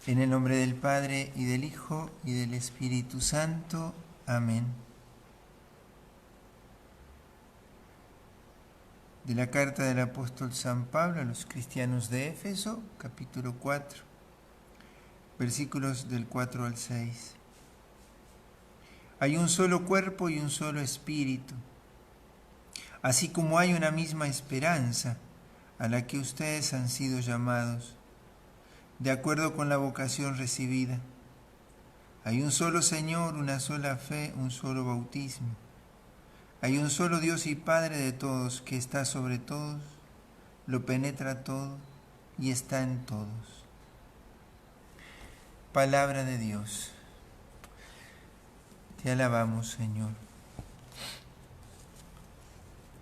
En el nombre del Padre, y del Hijo, y del Espíritu Santo. Amén. De la carta del apóstol San Pablo a los cristianos de Éfeso, capítulo 4, versículos del 4 al 6. Hay un solo cuerpo y un solo espíritu, así como hay una misma esperanza a la que ustedes han sido llamados, de acuerdo con la vocación recibida. Hay un solo Señor, una sola fe, un solo bautismo. Hay un solo Dios y Padre de todos, que está sobre todos, lo penetra todo y está en todos. Palabra de Dios. Te alabamos, Señor.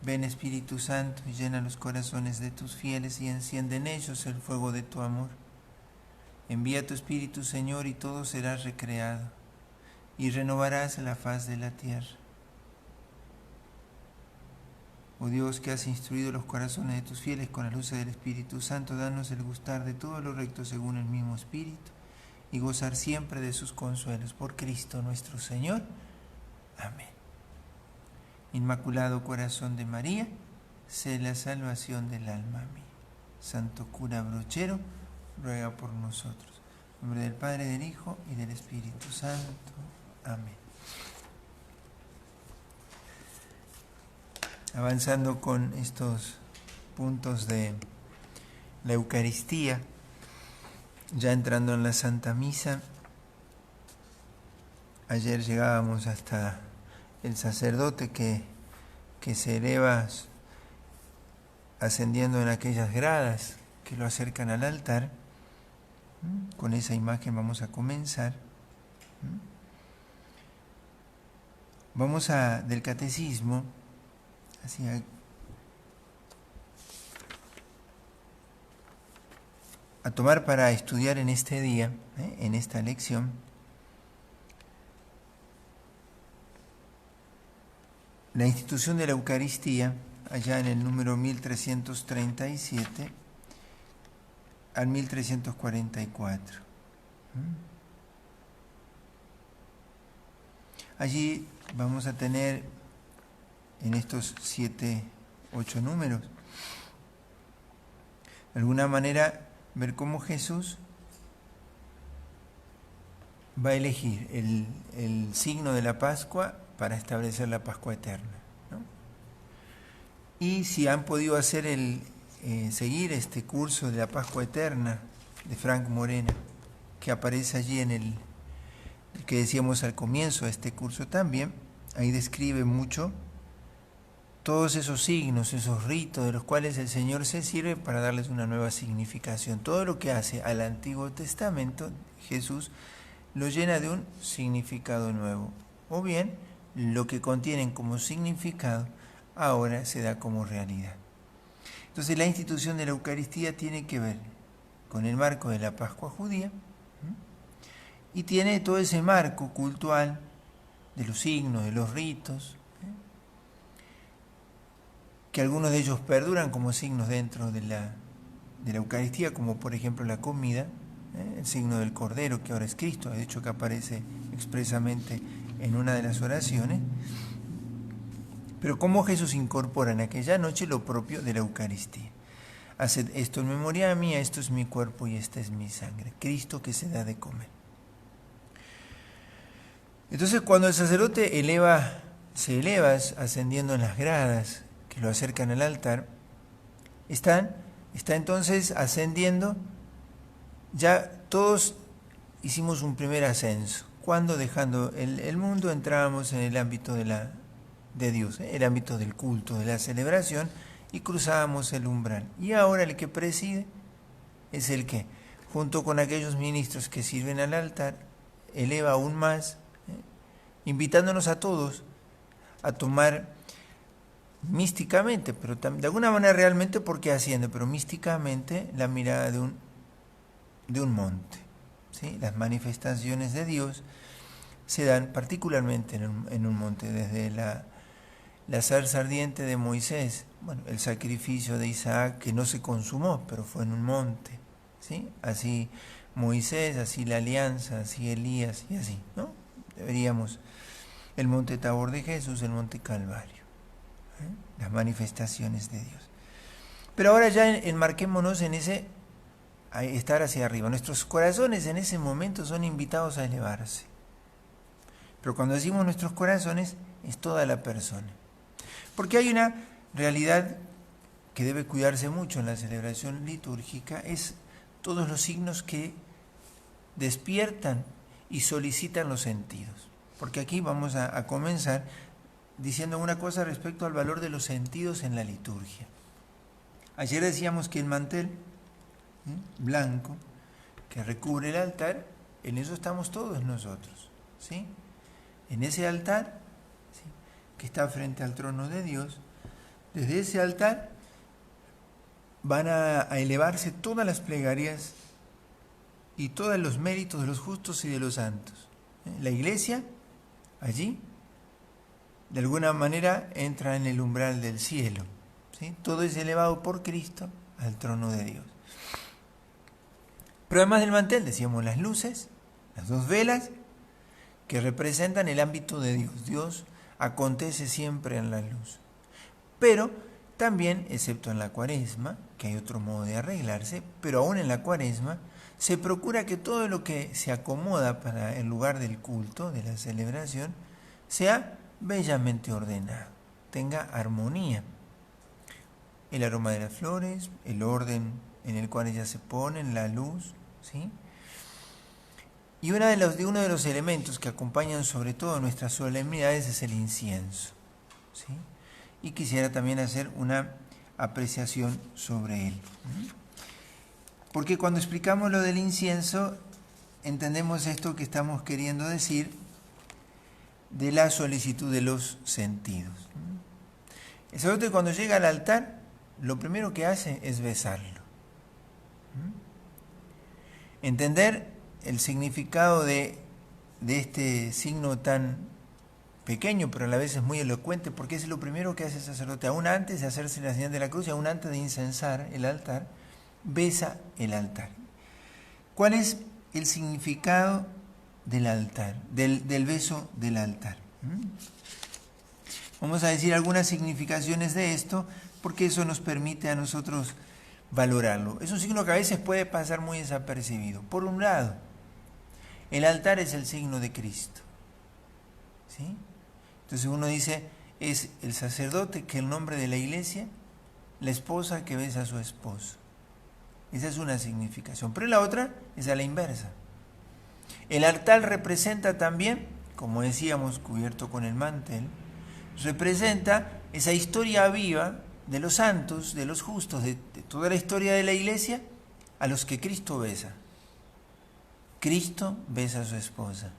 Ven, Espíritu Santo, y llena los corazones de tus fieles y enciende en ellos el fuego de tu amor. Envía tu Espíritu, Señor, y todo será recreado, y renovarás la faz de la tierra. Oh Dios, que has instruido los corazones de tus fieles con la luz del Espíritu Santo, danos el gustar de todo lo recto según el mismo Espíritu, y gozar siempre de sus consuelos. Por Cristo nuestro Señor. Amén. Inmaculado Corazón de María, sé la salvación del alma mía. Santo cura brochero, ruega por nosotros. En nombre del Padre, del Hijo y del Espíritu Santo. Amén. Avanzando con estos puntos de la Eucaristía, ya entrando en la Santa Misa, ayer llegábamos hasta el sacerdote que se eleva ascendiendo en aquellas gradas que lo acercan al altar. Con esa imagen vamos a comenzar. Vamos del catecismo, así a tomar para estudiar en este día, en esta lección, la institución de la Eucaristía, allá en el número 1337 al 1344. Allí vamos a tener en estos 8 números, de alguna manera, ver cómo Jesús va a elegir el signo de la Pascua para establecer la Pascua eterna, ¿no? Y si han podido hacer seguir este curso de la Pascua eterna de Frank Morena, que aparece allí en el que decíamos al comienzo de este curso también, ahí describe mucho todos esos signos, esos ritos de los cuales el Señor se sirve para darles una nueva significación. Todo lo que hace al Antiguo Testamento, Jesús lo llena de un significado nuevo. O bien, lo que contienen como significado, ahora se da como realidad. Entonces, la institución de la Eucaristía tiene que ver con el marco de la Pascua judía, y tiene todo ese marco cultural de los signos, de los ritos, que algunos de ellos perduran como signos dentro de la Eucaristía, como por ejemplo la comida, el signo del Cordero, que ahora es Cristo, de hecho que aparece expresamente en una de las oraciones, pero cómo Jesús incorpora en aquella noche lo propio de la Eucaristía. Haced esto en memoria mía, esto es mi cuerpo y esta es mi sangre, Cristo que se da de comer. Entonces, cuando el sacerdote se eleva ascendiendo en las gradas que lo acercan al altar, está entonces ascendiendo. Ya todos hicimos un primer ascenso. Cuando, dejando el mundo, entrábamos en el ámbito de Dios, el ámbito del culto, de la celebración, y cruzábamos el umbral. Y ahora el que preside es el que, junto con aquellos ministros que sirven al altar, eleva aún más, invitándonos a todos a tomar místicamente, pero de alguna manera realmente porque asciende, pero místicamente la mirada de un de un monte. ¿Sí? Las manifestaciones de Dios se dan particularmente en un monte, desde la zarza ardiente de Moisés, bueno, el sacrificio de Isaac que no se consumó, pero fue en un monte, ¿sí? Así Moisés, así la alianza, así Elías y así, ¿no? Deberíamos, el monte Tabor de Jesús, el monte Calvario, las manifestaciones de Dios. Pero ahora ya enmarquémonos en ese estar hacia arriba. Nuestros corazones en ese momento son invitados a elevarse. Pero cuando decimos nuestros corazones, es toda la persona. Porque hay una realidad que debe cuidarse mucho en la celebración litúrgica, es todos los signos que despiertan y solicitan los sentidos. Porque aquí vamos a comenzar diciendo una cosa respecto al valor de los sentidos en la liturgia. Ayer decíamos que el mantel blanco que recubre el altar, en eso estamos todos nosotros, ¿sí? En ese altar, ¿sí?, que está frente al trono de Dios, desde ese altar van a elevarse todas las plegarias y todos los méritos de los justos y de los santos. La iglesia, allí, de alguna manera entra en el umbral del cielo, ¿sí? Todo es elevado por Cristo al trono de Dios. Pero además del mantel, decíamos las luces, las dos velas, que representan el ámbito de Dios. Dios acontece siempre en la luz. Pero también, excepto en la Cuaresma, que hay otro modo de arreglarse, pero aún en la Cuaresma, se procura que todo lo que se acomoda para el lugar del culto, de la celebración, sea bellamente ordenado, tenga armonía. El aroma de las flores, el orden en el cual ellas se ponen, la luz, ¿sí? Y uno de los elementos que acompañan sobre todo nuestras solemnidades es el incienso, ¿sí? Y quisiera también hacer una apreciación sobre él. Porque cuando explicamos lo del incienso, entendemos esto que estamos queriendo decir de la solicitud de los sentidos. El sacerdote cuando llega al altar, lo primero que hace es besarlo. Entender el significado de este signo tan pequeño, pero a la vez es muy elocuente, porque es lo primero que hace el sacerdote, aún antes de hacerse la señal de la cruz y aún antes de incensar el altar, besa el altar. ¿Cuál es el significado del altar, del beso del altar? Vamos a decir algunas significaciones de esto, porque eso nos permite a nosotros valorarlo. Es un signo que a veces puede pasar muy desapercibido. Por un lado, el altar es el signo de Cristo, ¿sí? Entonces uno dice, es el sacerdote que en nombre de la iglesia, la esposa que besa a su esposo. Esa es una significación. Pero la otra es a la inversa. El altar representa también, como decíamos, cubierto con el mantel, representa esa historia viva de los santos, de los justos, de toda la historia de la iglesia, a los que Cristo besa. Cristo besa a su esposa.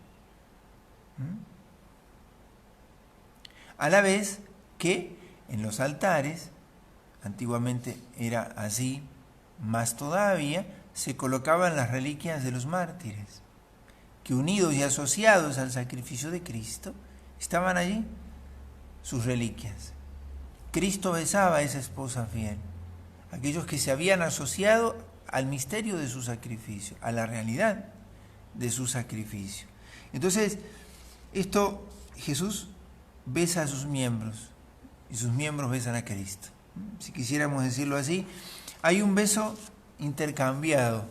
A la vez que en los altares, antiguamente era así, más todavía, se colocaban las reliquias de los mártires, que unidos y asociados al sacrificio de Cristo, estaban allí sus reliquias. Cristo besaba a esa esposa fiel, aquellos que se habían asociado al misterio de su sacrificio, a la realidad de su sacrificio. Entonces, esto Jesús besa a sus miembros y sus miembros besan a Cristo. Si quisiéramos decirlo así, hay un beso intercambiado.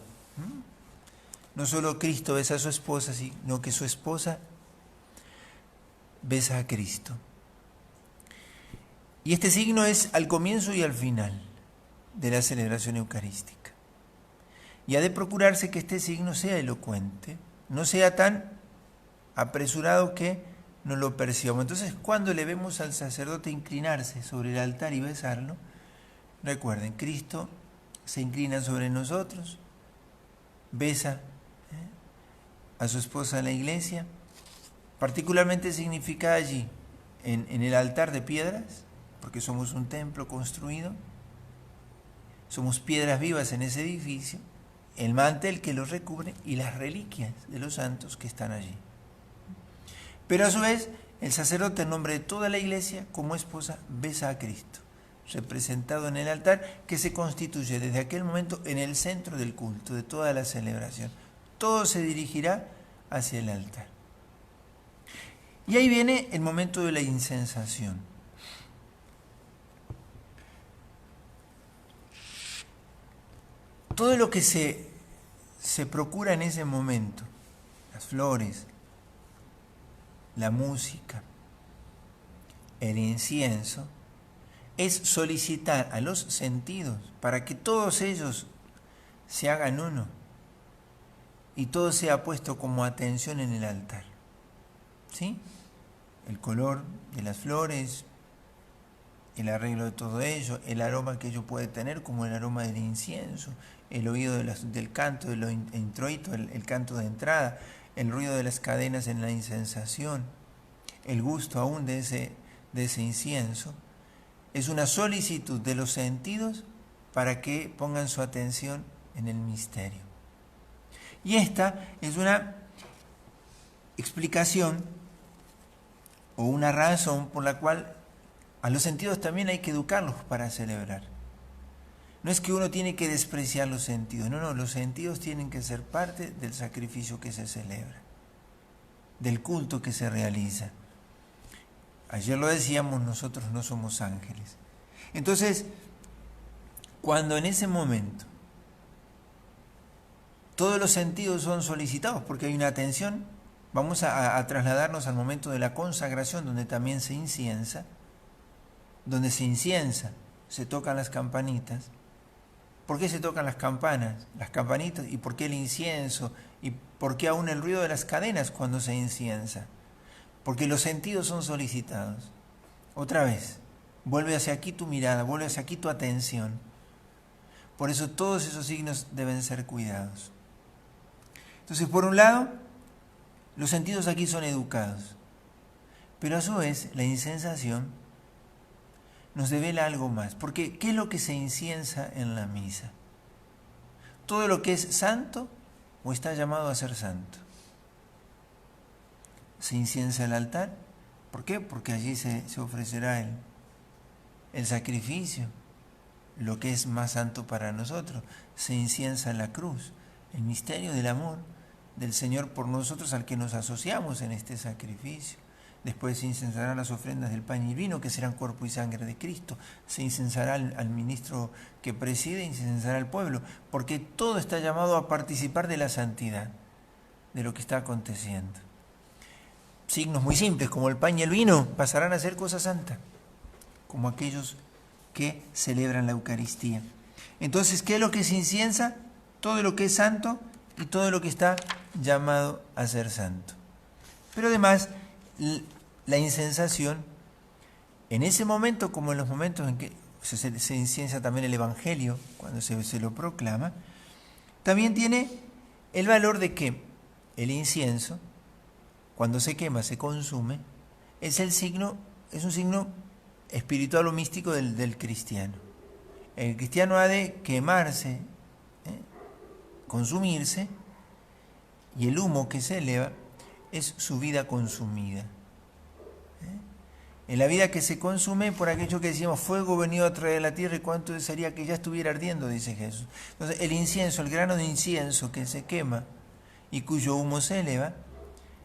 No solo Cristo besa a su esposa, sino que su esposa besa a Cristo. Y este signo es al comienzo y al final de la celebración eucarística. Y ha de procurarse que este signo sea elocuente, no sea tan apresurado que no lo percibamos. Entonces, cuando le vemos al sacerdote inclinarse sobre el altar y besarlo, recuerden, Cristo se inclina sobre nosotros, besa a su esposa en la iglesia, particularmente significada allí, en el altar de piedras, porque somos un templo construido, somos piedras vivas en ese edificio, el mantel que los recubre y las reliquias de los santos que están allí. Pero a su vez, el sacerdote en nombre de toda la iglesia, como esposa, besa a Cristo, representado en el altar, que se constituye desde aquel momento en el centro del culto, de toda la celebración. Todo se dirigirá hacia el altar. Y ahí viene el momento de la incensación. Todo lo que se procura en ese momento, las flores, la música, el incienso, es solicitar a los sentidos para que todos ellos se hagan uno y todo sea puesto como atención en el altar. ¿Sí? El color de las flores, el arreglo de todo ello, el aroma que ello puede tener, como el aroma del incienso, el oído del canto, del introito, el canto de entrada, el ruido de las cadenas en la incensación, el gusto aún de ese incienso, es una solicitud de los sentidos para que pongan su atención en el misterio. Y esta es una explicación o una razón por la cual a los sentidos también hay que educarlos para celebrar. No es que uno tiene que despreciar los sentidos, no, los sentidos tienen que ser parte del sacrificio que se celebra, del culto que se realiza. Ayer lo decíamos, nosotros no somos ángeles. Entonces, cuando en ese momento todos los sentidos son solicitados porque hay una atención, vamos a trasladarnos al momento de la consagración, donde también se inciensa, se tocan las campanitas. ¿Por qué se tocan las campanas, las campanitas? ¿Y por qué el incienso? ¿Y por qué aún el ruido de las cadenas cuando se inciensa? Porque los sentidos son solicitados. Otra vez, vuelve hacia aquí tu mirada, vuelve hacia aquí tu atención. Por eso todos esos signos deben ser cuidados. Entonces, por un lado, los sentidos aquí son educados. Pero a su vez, la incensación nos devela algo más. Porque, ¿qué es lo que se inciensa en la misa? Todo lo que es santo o está llamado a ser santo. Se inciensa el altar. ¿Por qué? Porque allí se ofrecerá el sacrificio, lo que es más santo para nosotros. Se inciensa la cruz, el misterio del amor del Señor por nosotros al que nos asociamos en este sacrificio. Después se incensarán las ofrendas del pan y vino, que serán cuerpo y sangre de Cristo. Se incensará al ministro que preside, incensará al pueblo, porque todo está llamado a participar de la santidad, de lo que está aconteciendo. Signos muy simples, como el pan y el vino, pasarán a ser cosa santa, como aquellos que celebran la Eucaristía. Entonces, ¿qué es lo que se inciensa? Todo lo que es santo y todo lo que está llamado a ser santo. Pero además, la incensación, en ese momento, como en los momentos en que se inciensa también el Evangelio, cuando se lo proclama, también tiene el valor de que el incienso, cuando se quema, se consume, es un signo espiritual o místico del cristiano. El cristiano ha de quemarse, consumirse, y el humo que se eleva es su vida consumida. En la vida que se consume, por aquello que decíamos, fuego venido a traer a la tierra, y cuánto sería que ya estuviera ardiendo, dice Jesús. Entonces, el incienso, el grano de incienso que se quema y cuyo humo se eleva,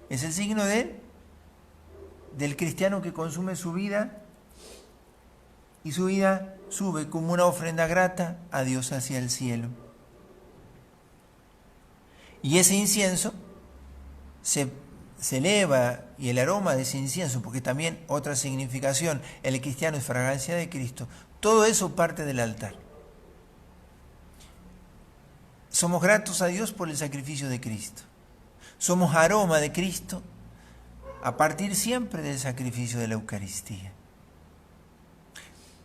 es el signo del cristiano que consume su vida, y su vida sube como una ofrenda grata a Dios hacia el cielo. Y ese incienso se eleva, y el aroma de ese incienso, porque también otra significación, el cristiano es fragancia de Cristo, todo eso parte del altar. Somos gratos a Dios por el sacrificio de Cristo. Somos aroma de Cristo a partir siempre del sacrificio de la Eucaristía.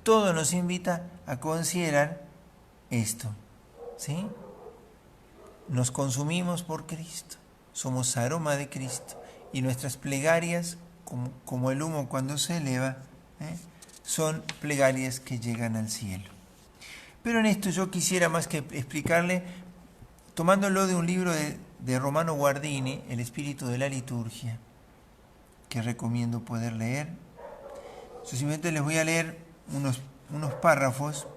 Todo nos invita a considerar esto, ¿sí? Nos consumimos por Cristo, somos aroma de Cristo, y nuestras plegarias, como el humo cuando se eleva, son plegarias que llegan al cielo. Pero en esto yo quisiera, más que explicarle, tomándolo de un libro de Romano Guardini, El espíritu de la liturgia, que recomiendo poder leer. Yo simplemente les voy a leer unos párrafos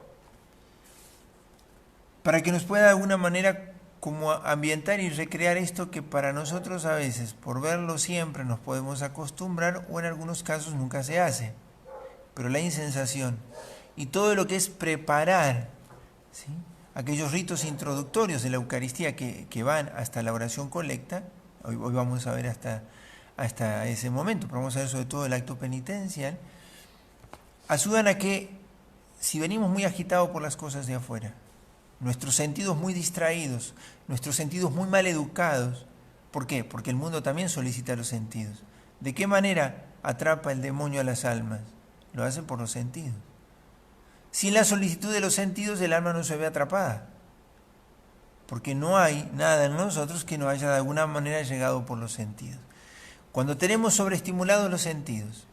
para que nos pueda de alguna manera como ambientar y recrear esto que para nosotros a veces, por verlo siempre, nos podemos acostumbrar o en algunos casos nunca se hace. Pero la incensación y todo lo que es preparar, ¿sí?, aquellos ritos introductorios de la Eucaristía que van hasta la oración colecta, hoy vamos a ver hasta ese momento, pero vamos a ver sobre todo el acto penitencial, ayudan a que, si venimos muy agitados por las cosas de afuera, nuestros sentidos muy distraídos, nuestros sentidos muy mal educados, ¿por qué? Porque el mundo también solicita los sentidos. ¿De qué manera atrapa el demonio a las almas? Lo hace por los sentidos. Sin la solicitud de los sentidos, el alma no se ve atrapada, porque no hay nada en nosotros que no haya de alguna manera llegado por los sentidos. Cuando tenemos sobreestimulados los sentidos,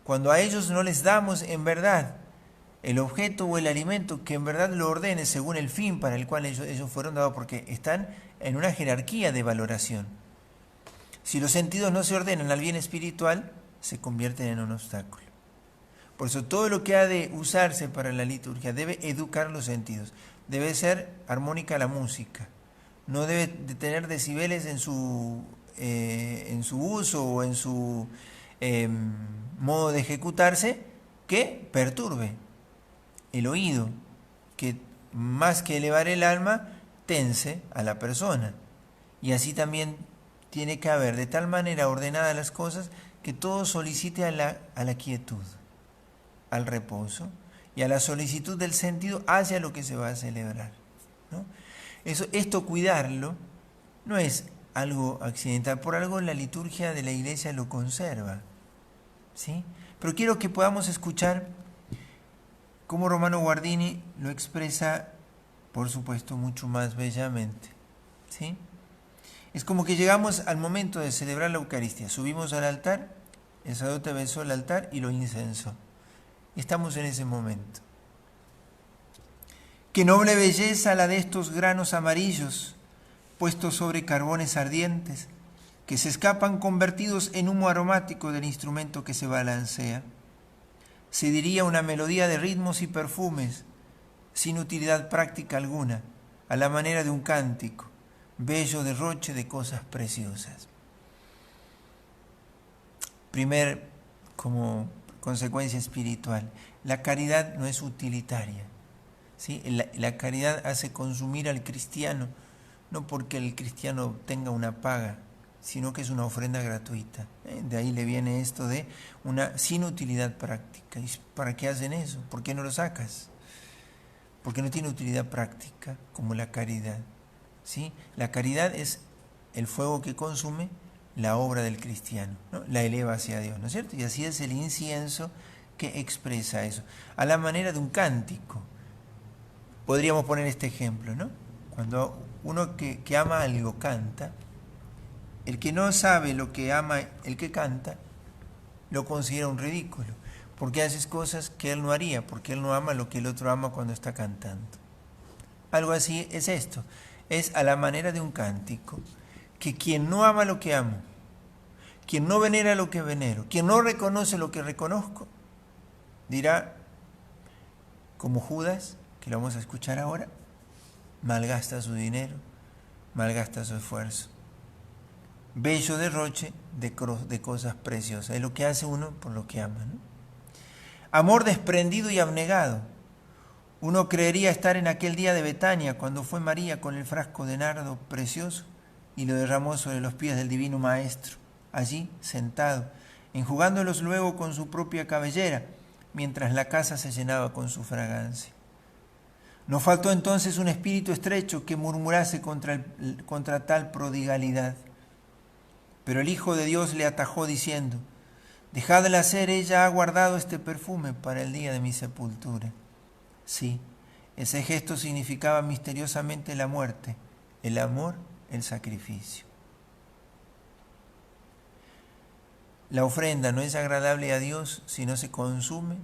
cuando a ellos no les damos en verdad el objeto o el alimento que en verdad lo ordene según el fin para el cual ellos fueron dados, porque están en una jerarquía de valoración. Si los sentidos no se ordenan al bien espiritual, se convierten en un obstáculo. Por eso todo lo que ha de usarse para la liturgia debe educar los sentidos. Debe ser armónica la música. No debe de tener decibeles en su uso o en su modo de ejecutarse que perturbe el oído, que más que elevar el alma, tense a la persona. Y así también tiene que haber de tal manera ordenadas las cosas que todo solicite a la quietud, al reposo y a la solicitud del sentido hacia lo que se va a celebrar, ¿no? Esto cuidarlo no es algo accidental, por algo la liturgia de la Iglesia lo conserva, ¿sí? Pero quiero que podamos escuchar cómo Romano Guardini lo expresa, por supuesto, mucho más bellamente, ¿sí? Es como que llegamos al momento de celebrar la Eucaristía, subimos al altar, el sacerdote besó el altar y lo incensó. Estamos en ese momento. Qué noble belleza la de estos granos amarillos, puestos sobre carbones ardientes, que se escapan convertidos en humo aromático del instrumento que se balancea. Se diría una melodía de ritmos y perfumes, sin utilidad práctica alguna, a la manera de un cántico, bello derroche de cosas preciosas. Primer, como consecuencia espiritual, la caridad no es utilitaria, ¿sí? La caridad hace consumir al cristiano, no porque el cristiano tenga una paga, sino que es una ofrenda gratuita. De ahí le viene esto de una sin utilidad práctica. ¿Y para qué hacen eso? ¿Por qué no lo sacas? Porque no tiene utilidad práctica como la caridad, ¿sí? La caridad es el fuego que consume la obra del cristiano, ¿no? La eleva hacia Dios, ¿no es cierto? Y así es el incienso que expresa eso, a la manera de un cántico. Podríamos poner este ejemplo, ¿no? Cuando uno que ama algo canta, el que no sabe lo que ama el que canta, lo considera un ridículo, porque haces cosas que él no haría, porque él no ama lo que el otro ama cuando está cantando. Algo así es esto, es a la manera de un cántico, que quien no ama lo que amo, quien no venera lo que venero, quien no reconoce lo que reconozco, dirá, como Judas, que lo vamos a escuchar ahora, malgasta su dinero, malgasta su esfuerzo. Bello derroche de cosas preciosas, es lo que hace uno por lo que ama, ¿no? Amor desprendido y abnegado. Uno creería estar en aquel día de Betania, cuando fue María con el frasco de nardo precioso y lo derramó sobre los pies del divino Maestro, allí sentado, enjugándolos luego con su propia cabellera, mientras la casa se llenaba con su fragancia. No faltó entonces un espíritu estrecho que murmurase contra tal prodigalidad. Pero el Hijo de Dios le atajó diciendo, dejadla hacer, ella ha guardado este perfume para el día de mi sepultura. Sí, ese gesto significaba misteriosamente la muerte, el amor, el sacrificio. La ofrenda no es agradable a Dios si no se consume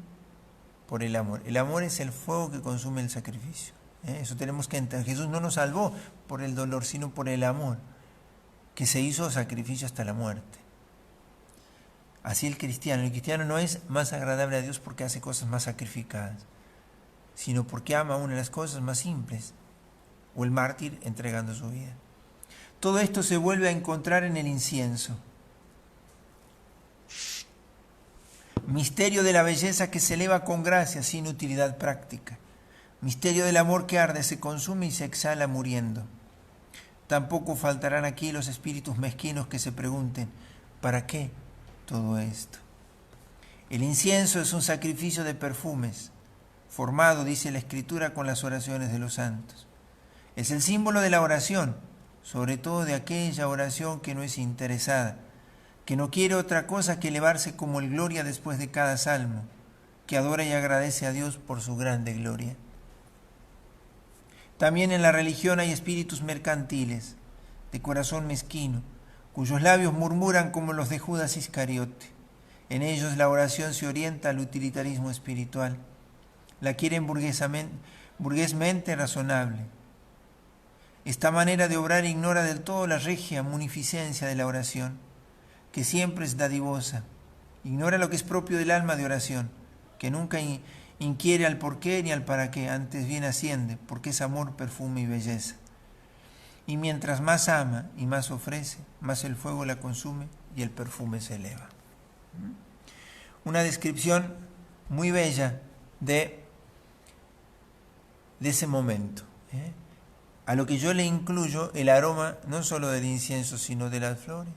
por el amor. El amor es el fuego que consume el sacrificio. Eso tenemos que entender. Jesús no nos salvó por el dolor, sino por el amor, que se hizo sacrificio hasta la muerte. Así el cristiano no es más agradable a Dios porque hace cosas más sacrificadas, sino porque ama una de las cosas más simples, o el mártir entregando su vida. Todo esto se vuelve a encontrar en el incienso. Misterio de la belleza que se eleva con gracia sin utilidad práctica. Misterio del amor que arde, se consume y se exhala muriendo. Tampoco faltarán aquí los espíritus mezquinos que se pregunten, ¿para qué todo esto? El incienso es un sacrificio de perfumes, formado, dice la Escritura, con las oraciones de los santos. Es el símbolo de la oración, sobre todo de aquella oración que no es interesada, que no quiere otra cosa que elevarse como el gloria después de cada salmo, que adora y agradece a Dios por su grande gloria. También en la religión hay espíritus mercantiles, de corazón mezquino, cuyos labios murmuran como los de Judas Iscariote. En ellos la oración se orienta al utilitarismo espiritual. La quieren burguesmente razonable. Esta manera de obrar ignora del todo la regia munificencia de la oración, que siempre es dadivosa. Ignora lo que es propio del alma de oración, que nunca inquiere al por qué ni al para qué, antes bien asciende, porque es amor, perfume y belleza. Y mientras más ama y más ofrece, más el fuego la consume y el perfume se eleva. Una descripción muy bella de ese momento. A lo que yo le incluyo el aroma no solo del incienso, sino de las flores,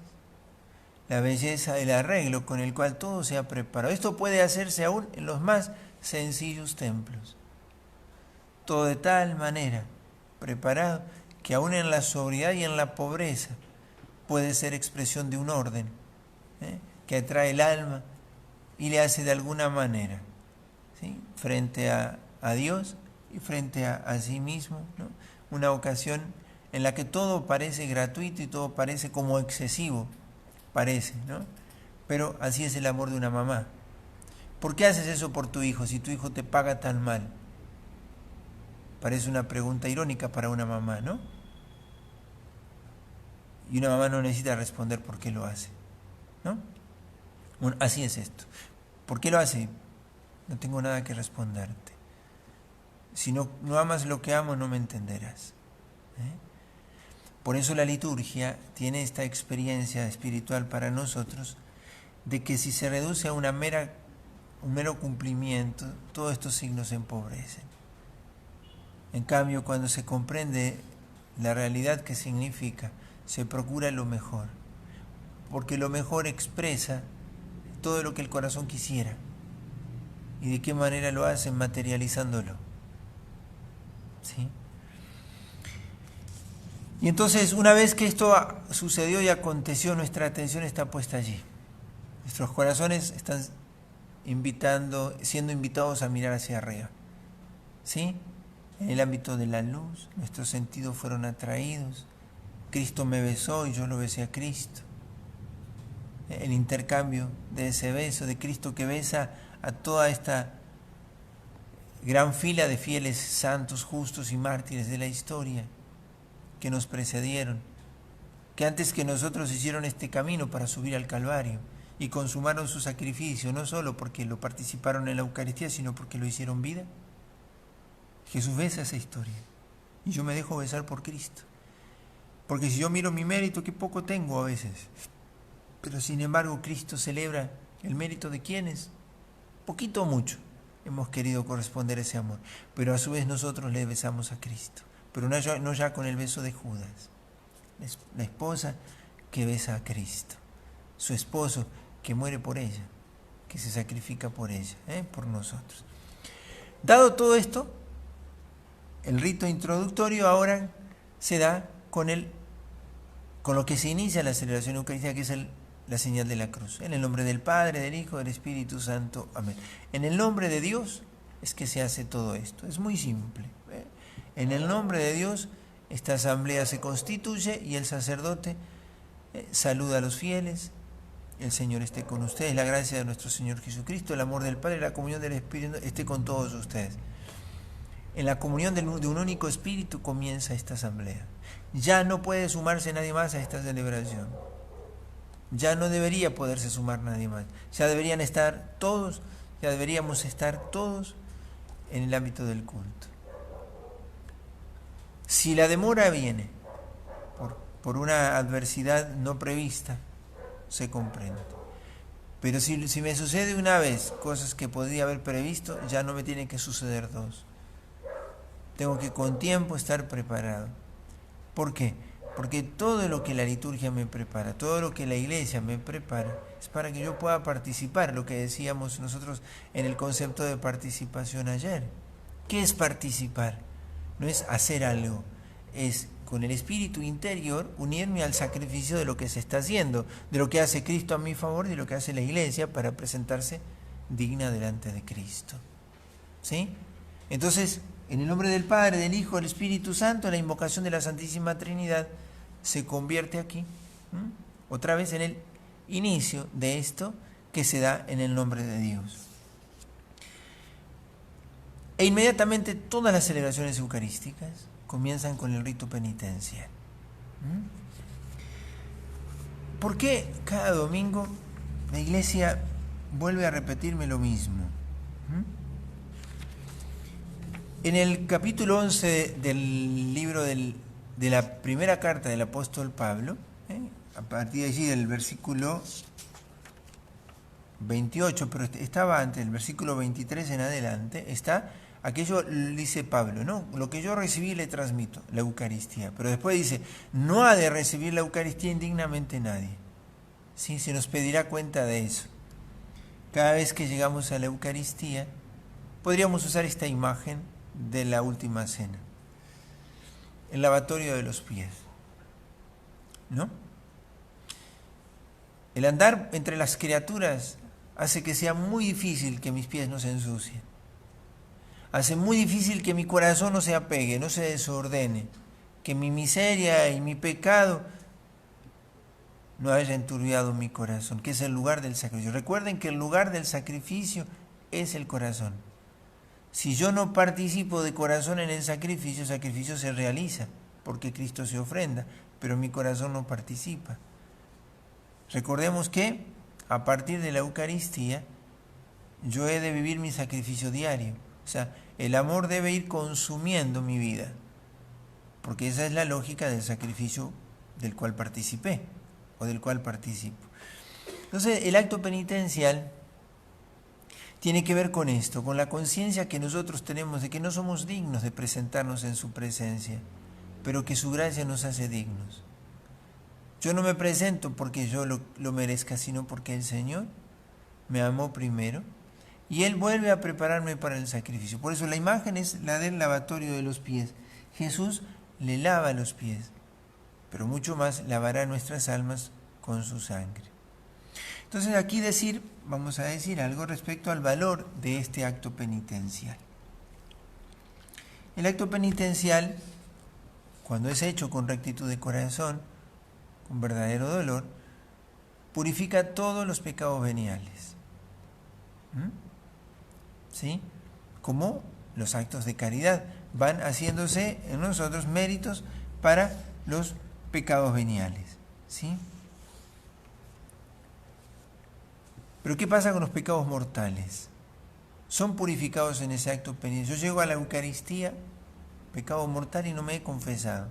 la belleza, el arreglo con el cual todo se ha preparado. Esto puede hacerse aún en los más sencillos templos. Todo de tal manera preparado que aún en la sobriedad y en la pobreza puede ser expresión de un orden que atrae el alma y le hace de alguna manera, ¿sí?, frente a Dios y frente a sí mismo, ¿no?, una ocasión en la que todo parece gratuito y todo parece como excesivo, parece, ¿no? Pero así es el amor de una mamá. ¿Por qué haces eso por tu hijo si tu hijo te paga tan mal? Parece una pregunta irónica para una mamá, ¿no? Y una mamá no necesita responder por qué lo hace, ¿no? Bueno, así es esto. ¿Por qué lo hace? No tengo nada que responderte. Si no amas lo que amo, no me entenderás. Por eso la liturgia tiene esta experiencia espiritual para nosotros, de que si se reduce a un mero cumplimiento, todos estos signos se empobrecen. En cambio, cuando se comprende la realidad que significa, se procura lo mejor, porque lo mejor expresa todo lo que el corazón quisiera. ¿Y de qué manera lo hace? Materializándolo. ¿Sí? Y entonces, una vez que esto sucedió y aconteció, nuestra atención está puesta allí. Nuestros corazones están siendo invitados a mirar hacia arriba. ¿Sí? En el ámbito de la luz, nuestros sentidos fueron atraídos. Cristo me besó y yo lo besé a Cristo. El intercambio de ese beso de Cristo que besa a toda esta gran fila de fieles santos, justos y mártires de la historia que nos precedieron, que antes que nosotros hicieron este camino para subir al Calvario y consumaron su sacrificio, no solo porque lo participaron en la Eucaristía, sino porque lo hicieron vida. Jesús besa esa historia y yo me dejo besar por Cristo. Porque si yo miro mi mérito, que poco tengo a veces, pero sin embargo Cristo celebra el mérito de quienes, poquito o mucho, hemos querido corresponder a ese amor, pero a su vez nosotros le besamos a Cristo, pero no ya con el beso de Judas, la esposa que besa a Cristo, su esposo que muere por ella, que se sacrifica por ella, por nosotros. Dado todo esto, el rito introductorio ahora se da con lo que se inicia la celebración eucarística, que es la señal de la cruz. En el nombre del Padre, del Hijo, del Espíritu Santo. Amén. En el nombre de Dios es que se hace todo esto. Es muy simple. En el nombre de Dios, esta asamblea se constituye y el sacerdote saluda a los fieles. El Señor esté con ustedes. La gracia de nuestro Señor Jesucristo, el amor del Padre, la comunión del Espíritu esté con todos ustedes. en la comunión de un único espíritu comienza esta asamblea. Ya no puede sumarse nadie más a esta celebración. Ya no debería poderse sumar nadie más. Ya deberíamos estar todos en el ámbito del culto. Si la demora viene por una adversidad no prevista, se comprende. Pero si me sucede una vez cosas que podría haber previsto, ya no me tienen que suceder dos. Tengo que con tiempo estar preparado. ¿Por qué? Porque todo lo que la liturgia me prepara, todo lo que la iglesia me prepara, es para que yo pueda participar, lo que decíamos nosotros en el concepto de participación ayer. ¿Qué es participar? No es hacer algo, es con el espíritu interior unirme al sacrificio de lo que se está haciendo, de lo que hace Cristo a mi favor y de lo que hace la iglesia para presentarse digna delante de Cristo. ¿Sí? Entonces, en el nombre del Padre, del Hijo, del Espíritu Santo, la invocación de la Santísima Trinidad se convierte aquí, otra vez en el inicio de esto que se da en el nombre de Dios. E inmediatamente todas las celebraciones eucarísticas comienzan con el rito penitencial. ¿Por qué cada domingo la Iglesia vuelve a repetirme lo mismo? En el capítulo 11 del libro de la primera carta del apóstol Pablo, a partir de allí del versículo 28, pero estaba antes, el versículo 23 en adelante, está aquello, dice Pablo, ¿no? Lo que yo recibí le transmito, la Eucaristía. Pero después dice, no ha de recibir la Eucaristía indignamente nadie. ¿Sí? Se nos pedirá cuenta de eso. Cada vez que llegamos a la Eucaristía, podríamos usar esta imagen de la última cena. El lavatorio de los pies. ¿No? El andar entre las criaturas hace que sea muy difícil que mis pies no se ensucien. Hace muy difícil que mi corazón no se apegue, no se desordene, que mi miseria y mi pecado no haya enturbiado mi corazón, que es el lugar del sacrificio. Recuerden que el lugar del sacrificio es el corazón. Si yo no participo de corazón en el sacrificio se realiza, porque Cristo se ofrenda, pero mi corazón no participa. Recordemos que a partir de la Eucaristía yo he de vivir mi sacrificio diario. O sea, el amor debe ir consumiendo mi vida, porque esa es la lógica del sacrificio del cual participé o del cual participo. Entonces, el acto penitencial tiene que ver con esto, con la conciencia que nosotros tenemos de que no somos dignos de presentarnos en su presencia, pero que su gracia nos hace dignos. Yo no me presento porque yo lo merezca, sino porque el Señor me amó primero y Él vuelve a prepararme para el sacrificio. Por eso la imagen es la del lavatorio de los pies. Jesús le lava los pies, pero mucho más lavará nuestras almas con su sangre. Entonces aquí vamos a decir algo respecto al valor de este acto penitencial. El acto penitencial, cuando es hecho con rectitud de corazón, con verdadero dolor, purifica todos los pecados veniales. ¿Sí? Como los actos de caridad van haciéndose en nosotros méritos para los pecados veniales. ¿Sí? Pero ¿qué pasa con los pecados mortales? Son purificados en ese acto penitencial. Yo llego a la Eucaristía, pecado mortal, y no me he confesado.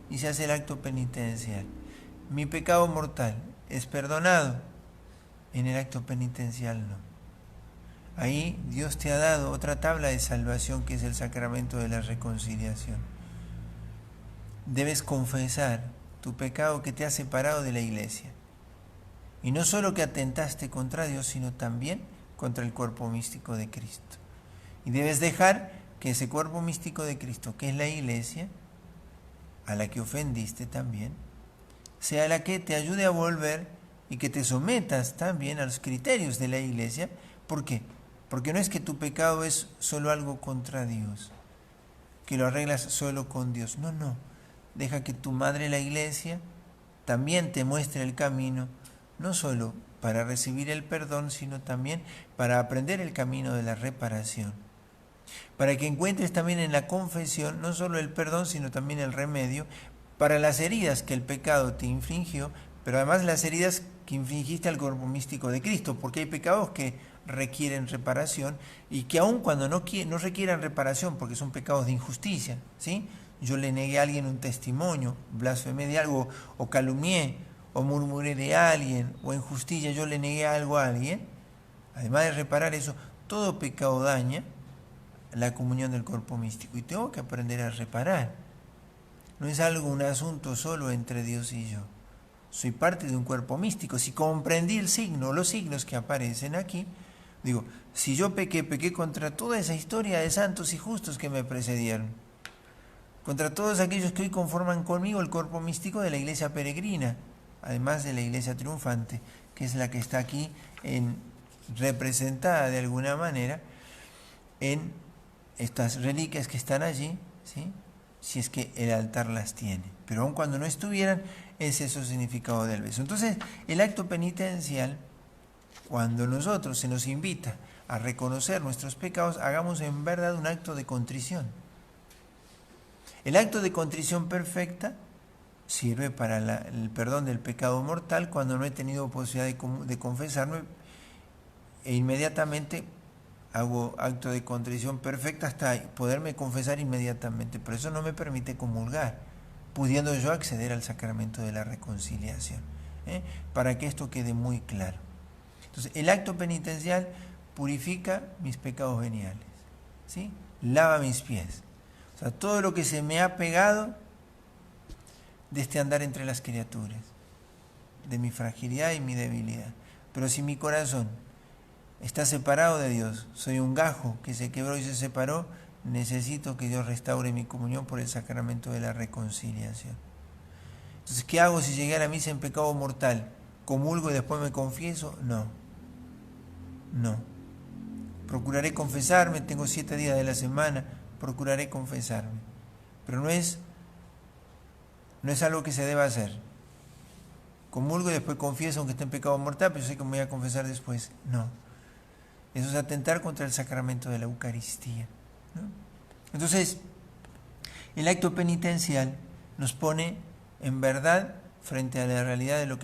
Y se hace el acto penitencial. Mi pecado mortal es perdonado. En el acto penitencial no. Ahí Dios te ha dado otra tabla de salvación, que es el sacramento de la reconciliación. Debes confesar tu pecado que te ha separado de la iglesia. Y no solo que atentaste contra Dios, sino también contra el cuerpo místico de Cristo. Y debes dejar que ese cuerpo místico de Cristo, que es la iglesia, a la que ofendiste también, sea la que te ayude a volver y que te sometas también a los criterios de la iglesia. ¿Por qué? Porque no es que tu pecado es solo algo contra Dios, que lo arreglas solo con Dios. No, no. Deja que tu madre, la iglesia, también te muestre el camino, no solo para recibir el perdón, sino también para aprender el camino de la reparación. para que encuentres también en la confesión no solo el perdón, sino también el remedio para las heridas que el pecado te infligió, pero además las heridas que infligiste al cuerpo místico de Cristo, porque hay pecados que requieren reparación y que aun cuando no requieran reparación, porque son pecados de injusticia, ¿sí? Yo le negué a alguien un testimonio, blasfemé de algo, o calumnié, o murmuré de alguien, o en justicia yo le negué algo a alguien, además de reparar eso, todo pecado daña la comunión del cuerpo místico y tengo que aprender a reparar. No es algo, un asunto solo entre Dios y yo. Soy parte de un cuerpo místico. Si comprendí el signo, los signos que aparecen aquí, digo, si yo pequé contra toda esa historia de santos y justos que me precedieron, contra todos aquellos que hoy conforman conmigo el cuerpo místico de la iglesia peregrina, además de la iglesia triunfante, que es la que está aquí representada de alguna manera en estas reliquias que están allí, ¿sí? Si es que el altar las tiene. Pero aun cuando no estuvieran, es eso el significado del beso. Entonces, el acto penitencial, cuando nosotros se nos invita a reconocer nuestros pecados, hagamos en verdad un acto de contrición. El acto de contrición perfecta sirve para el perdón del pecado mortal cuando no he tenido posibilidad de confesarme e inmediatamente hago acto de contrición perfecta hasta poderme confesar inmediatamente. Pero eso no me permite comulgar, pudiendo yo acceder al sacramento de la reconciliación. Para que esto quede muy claro. Entonces, el acto penitencial purifica mis pecados veniales, ¿sí? Lava mis pies. O sea, todo lo que se me ha pegado de este andar entre las criaturas, de mi fragilidad y mi debilidad. Pero si mi corazón está separado de Dios, soy un gajo que se quebró y se separó, necesito que Dios restaure mi comunión por el sacramento de la reconciliación. Entonces, ¿qué hago si llegué a la misa en pecado mortal? ¿Comulgo y después me confieso? No. Procuraré confesarme, tengo 7 días de la semana, procuraré confesarme. Pero no es algo que se deba hacer. Comulgo y después confieso aunque esté en pecado mortal, pero yo sé que me voy a confesar después. No. Eso es atentar contra el sacramento de la Eucaristía, ¿no? Entonces, el acto penitencial nos pone en verdad frente a la realidad de lo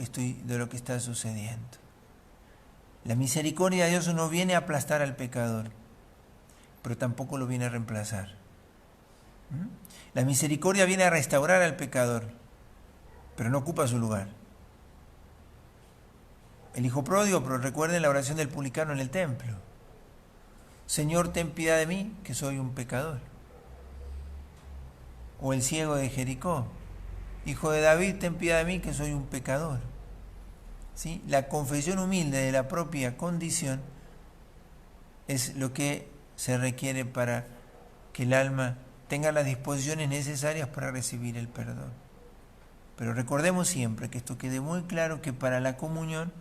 que está sucediendo. La misericordia de Dios no viene a aplastar al pecador, pero tampoco lo viene a reemplazar. La misericordia viene a restaurar al pecador, pero no ocupa su lugar. El hijo pródigo, pero recuerden la oración del publicano en el templo. Señor, ten piedad de mí, que soy un pecador. O el ciego de Jericó. Hijo de David, ten piedad de mí, que soy un pecador. ¿Sí? La confesión humilde de la propia condición es lo que se requiere para que el alma tenga las disposiciones necesarias para recibir el perdón. Pero recordemos siempre que esto quede muy claro, que para la comunión,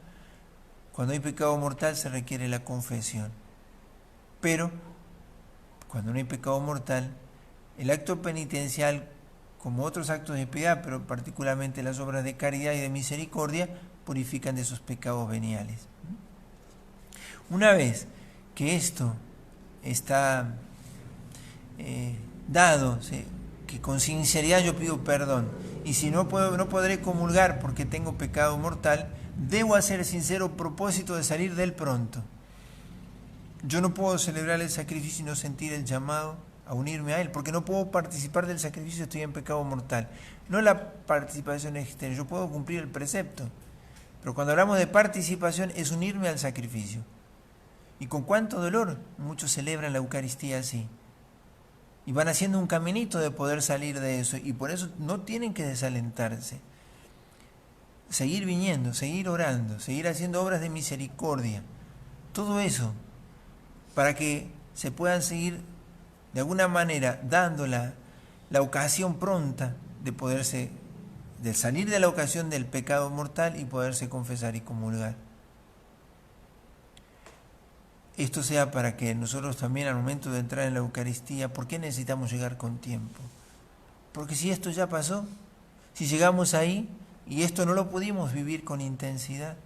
cuando hay pecado mortal se requiere la confesión. Pero cuando no hay pecado mortal, el acto penitencial, como otros actos de piedad, pero particularmente las obras de caridad y de misericordia, purifican de esos pecados veniales. Una vez que esto está dado, ¿sí?, que con sinceridad yo pido perdón, y si no podré comulgar porque tengo pecado mortal, debo hacer sincero propósito de salir de él pronto. Yo no puedo celebrar el sacrificio y no sentir el llamado a unirme a él, porque no puedo participar del sacrificio, estoy en pecado mortal. No la participación externa, yo puedo cumplir el precepto, pero cuando hablamos de participación es unirme al sacrificio. Y con cuánto dolor muchos celebran la Eucaristía así. Y van haciendo un caminito de poder salir de eso, y por eso no tienen que desalentarse. Seguir viniendo, seguir orando, seguir haciendo obras de misericordia. Todo eso para que se puedan seguir de alguna manera dando la ocasión pronta de salir de la ocasión del pecado mortal y poderse confesar y comulgar. Esto sea para que nosotros también al momento de entrar en la Eucaristía, ¿por qué necesitamos llegar con tiempo? Porque si esto ya pasó, si llegamos ahí y esto no lo pudimos vivir con intensidad,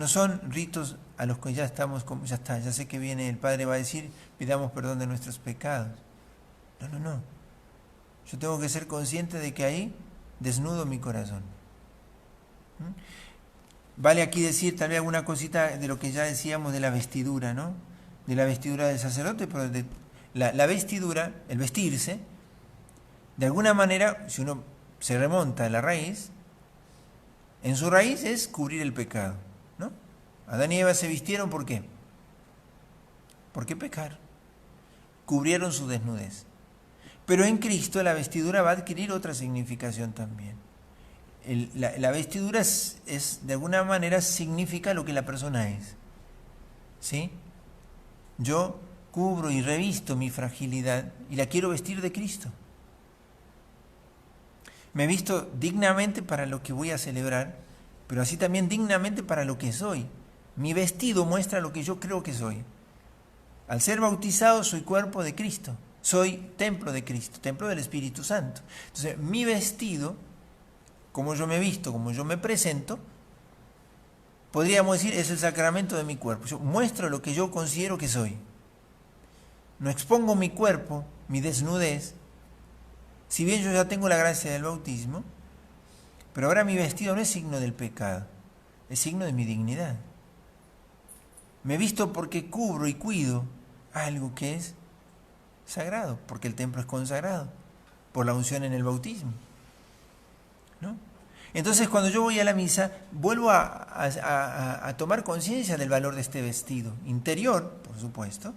No son ritos a los que ya estamos, como ya está, ya sé que viene el Padre va a decir, pidamos perdón de nuestros pecados. No. Yo tengo que ser consciente de que ahí desnudo mi corazón. Vale aquí decir tal vez alguna cosita de lo que ya decíamos de la vestidura, ¿no? De la vestidura del sacerdote, pero de la vestidura, el vestirse, de alguna manera, si uno se remonta a la raíz, en su raíz es cubrir el pecado, ¿no? Adán y Eva se vistieron, ¿por qué? ¿Por qué pecar? Cubrieron su desnudez. Pero en Cristo la vestidura va a adquirir otra significación también. La vestidura es, de alguna manera, significa lo que la persona es. ¿Sí? Yo cubro y revisto mi fragilidad y la quiero vestir de Cristo. Me visto dignamente para lo que voy a celebrar, pero así también dignamente para lo que soy. Mi vestido muestra lo que yo creo que soy. Al ser bautizado soy cuerpo de Cristo, soy templo de Cristo, templo del Espíritu Santo. Entonces, mi vestido, como yo me visto, como yo me presento, podríamos decir, es el sacramento de mi cuerpo. Yo muestro lo que yo considero que soy. No expongo mi cuerpo, mi desnudez, si bien yo ya tengo la gracia del bautismo, pero ahora mi vestido no es signo del pecado, es signo de mi dignidad. Me visto porque cubro y cuido algo que es sagrado, porque el templo es consagrado, por la unción en el bautismo, ¿no? Entonces, cuando yo voy a la misa, vuelvo a tomar conciencia del valor de este vestido, interior, por supuesto,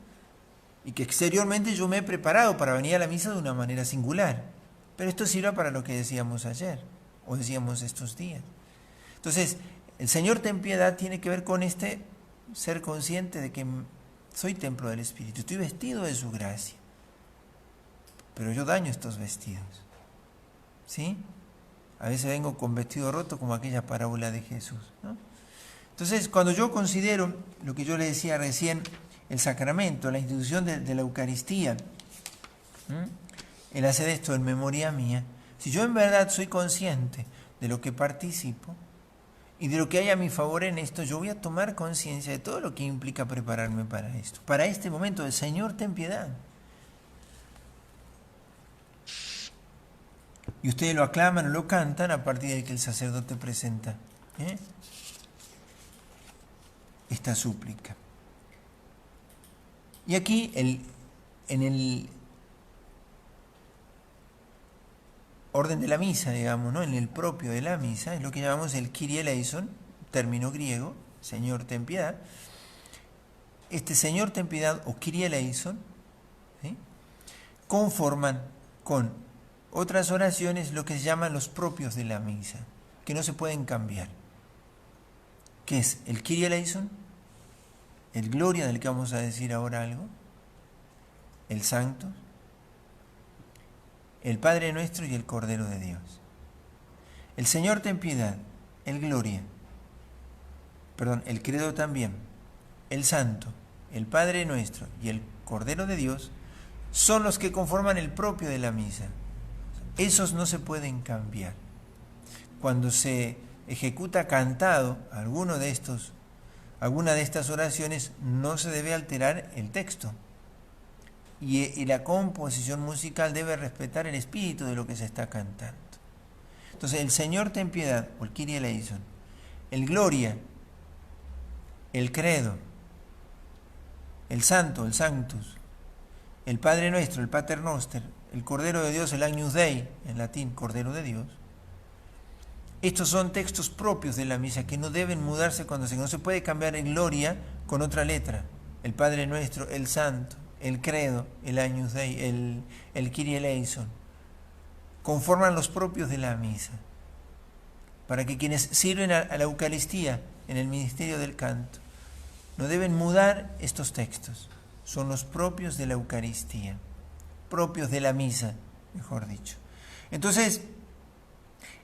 y que exteriormente yo me he preparado para venir a la misa de una manera singular. Pero esto sirve para lo que decíamos ayer, o decíamos estos días. Entonces, el Señor ten piedad tiene que ver con este ser consciente de que soy templo del Espíritu, estoy vestido de su gracia, pero yo daño estos vestidos, ¿sí? A veces vengo con vestido roto como aquella parábola de Jesús, ¿no? Entonces, cuando yo considero lo que yo le decía recién, el sacramento, la institución de la Eucaristía, el hacer esto en memoria mía, si yo en verdad soy consciente de lo que participo y de lo que hay a mi favor en esto, yo voy a tomar conciencia de todo lo que implica prepararme para esto, para este momento del Señor, ten piedad. Y ustedes lo aclaman o lo cantan a partir de que el sacerdote presenta esta súplica. Y aquí, en el orden de la misa, digamos, ¿no? En el propio de la misa, es lo que llamamos el Kyrie eleison, término griego, Señor ten piedad. Este Señor ten piedad o Kyrie eleison, ¿sí?, conforman con otras oraciones lo que se llaman los propios de la misa, que no se pueden cambiar, que es el Kyrie eleison, el Gloria, del que vamos a decir ahora algo, el Sanctus, el Padre Nuestro y el Cordero de Dios. El Señor ten piedad, el Gloria, el Credo también, el Santo, el Padre Nuestro y el Cordero de Dios son los que conforman el propio de la misa. Esos no se pueden cambiar. Cuando se ejecuta cantado alguna de estas oraciones, no se debe alterar el texto. Y la composición musical debe respetar el espíritu de lo que se está cantando. Entonces, el Señor ten piedad, o el Kyrie eleison, el Gloria, el Credo, el Santo, el Sanctus, el Padre Nuestro, el Pater Noster, el Cordero de Dios, el Agnus Dei, en latín, Cordero de Dios. Estos son textos propios de la misa que no deben mudarse no se puede cambiar el Gloria con otra letra. El Padre Nuestro, el Santo, el Credo, el Agnus Dei, el Kyrie eleison, conforman los propios de la misa, para que quienes sirven a la Eucaristía en el ministerio del canto no deben mudar estos textos, son los propios de la Eucaristía, propios de la misa, mejor dicho. Entonces,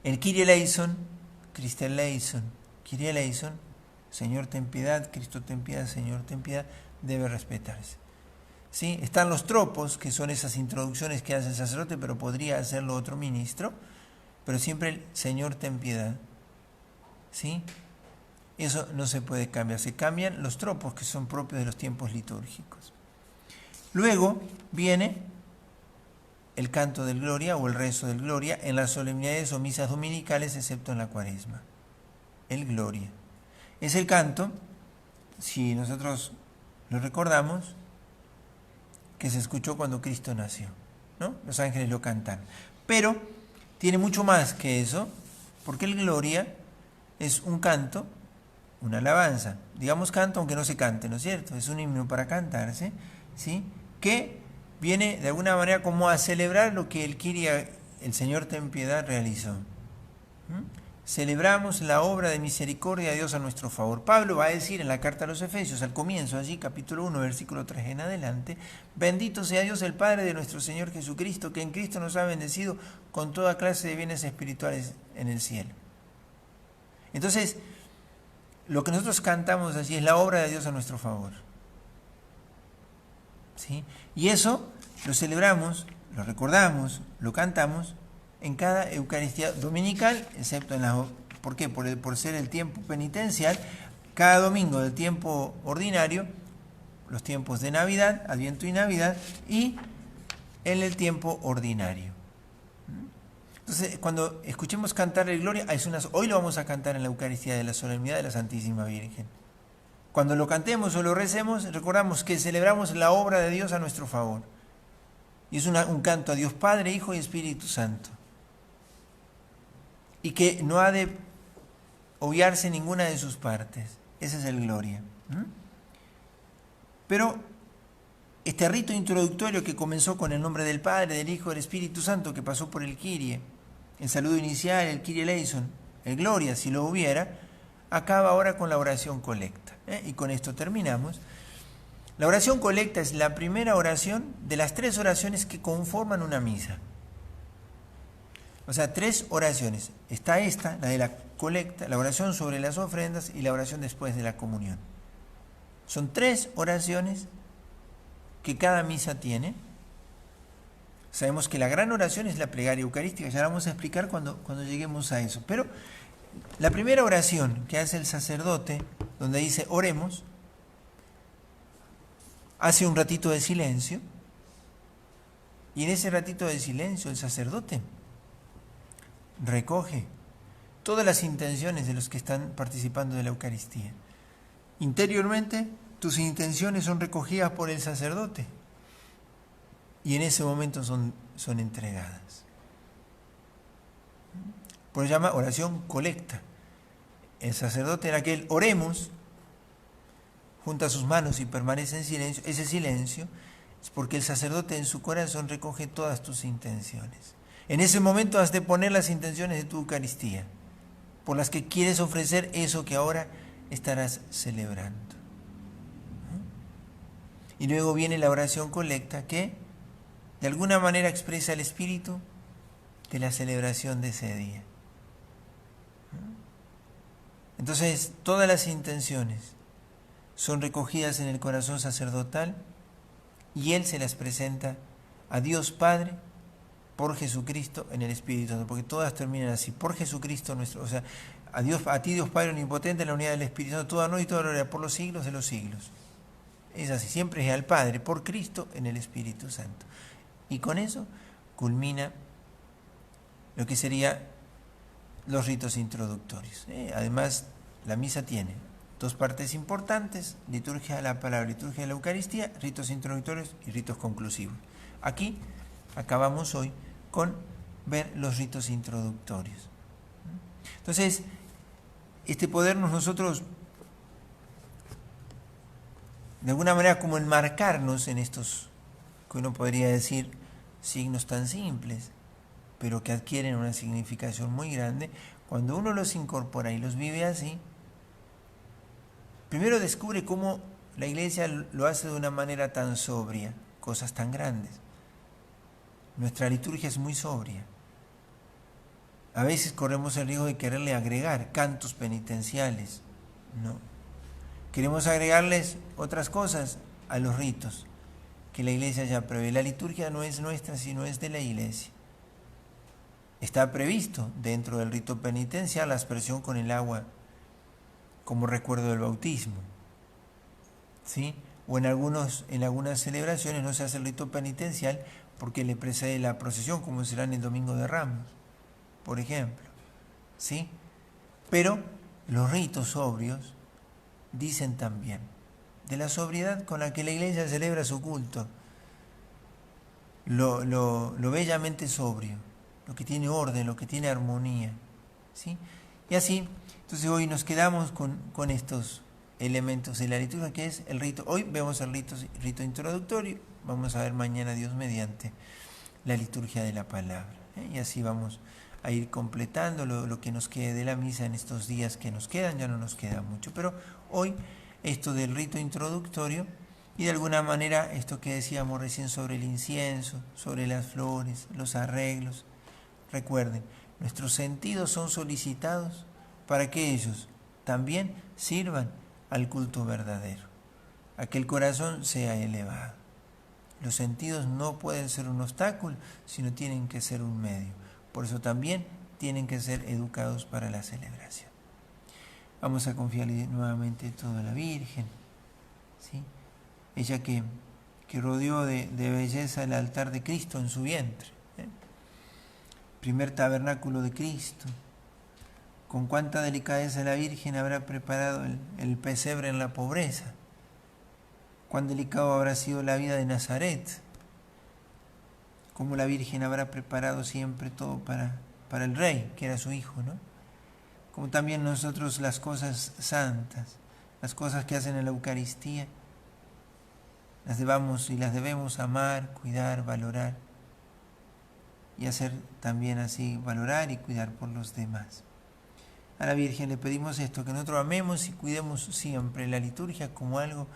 el Kyrie eleison, Christe eleison, Kyrie eleison, Señor ten piedad, Cristo ten piedad, Señor ten piedad, debe respetarse. ¿Sí? Están los tropos, que son esas introducciones que hace el sacerdote, pero podría hacerlo otro ministro, pero siempre el Señor ten piedad, ¿sí? Eso no se puede cambiar, se cambian los tropos que son propios de los tiempos litúrgicos. Luego viene el canto del Gloria o el rezo del Gloria en las solemnidades o misas dominicales, excepto en la Cuaresma. El Gloria. Es el canto, si nosotros lo recordamos, que se escuchó cuando Cristo nació, ¿no? Los ángeles lo cantan. Pero tiene mucho más que eso, porque el Gloria es un canto, una alabanza. Digamos canto aunque no se cante, ¿no es cierto? Es un himno para cantarse, ¿sí? Que viene de alguna manera como a celebrar lo que el Kyrie, el Señor ten piedad, realizó. Celebramos la obra de misericordia de Dios a nuestro favor. Pablo va a decir en la carta a los Efesios, al comienzo, allí capítulo 1, versículo 3 en adelante: bendito sea Dios el Padre de nuestro Señor Jesucristo, que en Cristo nos ha bendecido con toda clase de bienes espirituales en el cielo. Entonces, lo que nosotros cantamos allí es la obra de Dios a nuestro favor, ¿sí? Y eso lo celebramos, lo recordamos, lo cantamos en cada Eucaristía dominical, excepto en las... ¿Por qué? Por ser el tiempo penitencial. Cada domingo del tiempo ordinario, los tiempos de Navidad, Adviento y Navidad, y en el tiempo ordinario. Entonces, cuando escuchemos cantar el Gloria, hoy lo vamos a cantar en la Eucaristía de la Solemnidad de la Santísima Virgen. Cuando lo cantemos o lo recemos, recordamos que celebramos la obra de Dios a nuestro favor. Y es un canto a Dios Padre, Hijo y Espíritu Santo. Y que no ha de obviarse ninguna de sus partes. Ese es el Gloria. Pero este rito introductorio que comenzó con el nombre del Padre, del Hijo y del Espíritu Santo, que pasó por el Kyrie, el saludo inicial, el Kyrie eleison, el Gloria, si lo hubiera, acaba ahora con la oración colecta. Y con esto terminamos. La oración colecta es la primera oración de las 3 oraciones que conforman una misa. O sea, 3 oraciones. Está esta, la de la colecta, la oración sobre las ofrendas y la oración después de la comunión. Son 3 oraciones que cada misa tiene. Sabemos que la gran oración es la plegaria eucarística, ya la vamos a explicar cuando lleguemos a eso. Pero la primera oración que hace el sacerdote, donde dice oremos, hace un ratito de silencio, y en ese ratito de silencio el sacerdote recoge todas las intenciones de los que están participando de la Eucaristía. Interiormente, tus intenciones son recogidas por el sacerdote y en ese momento son entregadas. Por eso se llama oración colecta. El sacerdote en aquel oremos junta sus manos y permanece en silencio. Ese silencio es porque el sacerdote en su corazón recoge todas tus intenciones. En ese momento has de poner las intenciones de tu Eucaristía, por las que quieres ofrecer eso que ahora estarás celebrando. Y luego viene la oración colecta, que de alguna manera expresa el espíritu de la celebración de ese día. Entonces, todas las intenciones son recogidas en el corazón sacerdotal y él se las presenta a Dios Padre por Jesucristo en el Espíritu Santo, porque todas terminan así: por Jesucristo nuestro, o sea, a ti Dios Padre omnipotente, en la unidad del Espíritu Santo, toda honor y toda gloria por los siglos de los siglos. Es así, siempre es al Padre, por Cristo en el Espíritu Santo. Y con eso culmina lo que serían los ritos introductorios. Además, la misa tiene 2 partes importantes: liturgia de la palabra, liturgia de la Eucaristía, ritos introductorios y ritos conclusivos. Aquí acabamos hoy con ver los ritos introductorios. Entonces, podernos nosotros de alguna manera como enmarcarnos en estos, que uno podría decir, signos tan simples, pero que adquieren una significación muy grande, cuando uno los incorpora y los vive así, primero descubre cómo la Iglesia lo hace de una manera tan sobria, cosas tan grandes. Nuestra liturgia es muy sobria. A veces corremos el riesgo de quererle agregar cantos penitenciales. No. Queremos agregarles otras cosas a los ritos que la Iglesia ya prevé. La liturgia no es nuestra, sino es de la Iglesia. Está previsto dentro del rito penitencial la aspersión con el agua como recuerdo del bautismo, ¿sí? O en algunas celebraciones no se hace el rito penitencial porque le precede la procesión, como será en el Domingo de Ramos, por ejemplo, ¿sí? Pero los ritos sobrios dicen también de la sobriedad con la que la Iglesia celebra su culto, lo bellamente sobrio, lo que tiene orden, lo que tiene armonía, ¿sí? Y así, entonces hoy nos quedamos con estos elementos de la liturgia, que es el rito. Hoy vemos el rito introductorio, vamos a ver mañana, Dios mediante, la liturgia de la palabra, ¿eh? Y así vamos a ir completando lo que nos quede de la misa en estos días que nos quedan, ya no nos queda mucho, pero hoy esto del rito introductorio y de alguna manera esto que decíamos recién sobre el incienso, sobre las flores, los arreglos. Recuerden, nuestros sentidos son solicitados para que ellos también sirvan al culto verdadero, a que el corazón sea elevado. Los sentidos no pueden ser un obstáculo, sino tienen que ser un medio. Por eso también tienen que ser educados para la celebración. Vamos a confiarle nuevamente todo a la Virgen, ¿sí? Ella que rodeó de belleza el altar de Cristo en su vientre, ¿eh? Primer tabernáculo de Cristo. Con cuánta delicadeza la Virgen habrá preparado el pesebre en la pobreza. Cuán delicado habrá sido la vida de Nazaret. Cómo la Virgen habrá preparado siempre todo para el Rey, que era su hijo, ¿no? Como también nosotros las cosas santas, las cosas que hacen en la Eucaristía, las debemos amar, cuidar, valorar y hacer también así, valorar y cuidar por los demás. A la Virgen le pedimos esto, que nosotros amemos y cuidemos siempre la liturgia como algo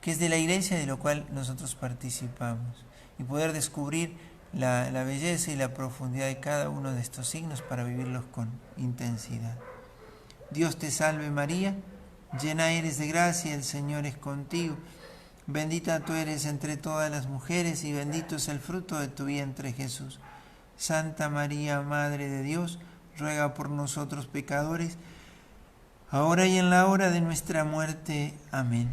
que es de la Iglesia, de lo cual nosotros participamos, y poder descubrir la belleza y la profundidad de cada uno de estos signos para vivirlos con intensidad. Dios te salve María, llena eres de gracia, el Señor es contigo. Bendita tú eres entre todas las mujeres y bendito es el fruto de tu vientre Jesús. Santa María, Madre de Dios, ruega por nosotros pecadores, ahora y en la hora de nuestra muerte. Amén.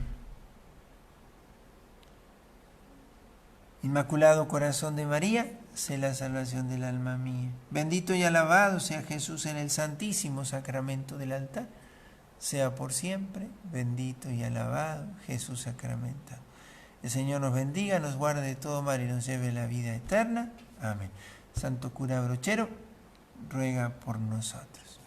Inmaculado Corazón de María, sé la salvación del alma mía. Bendito y alabado sea Jesús en el santísimo sacramento del altar. Sea por siempre bendito y alabado Jesús sacramentado. El Señor nos bendiga, nos guarde de todo mal y nos lleve a la vida eterna. Amén. Santo cura Brochero, ruega por nosotros.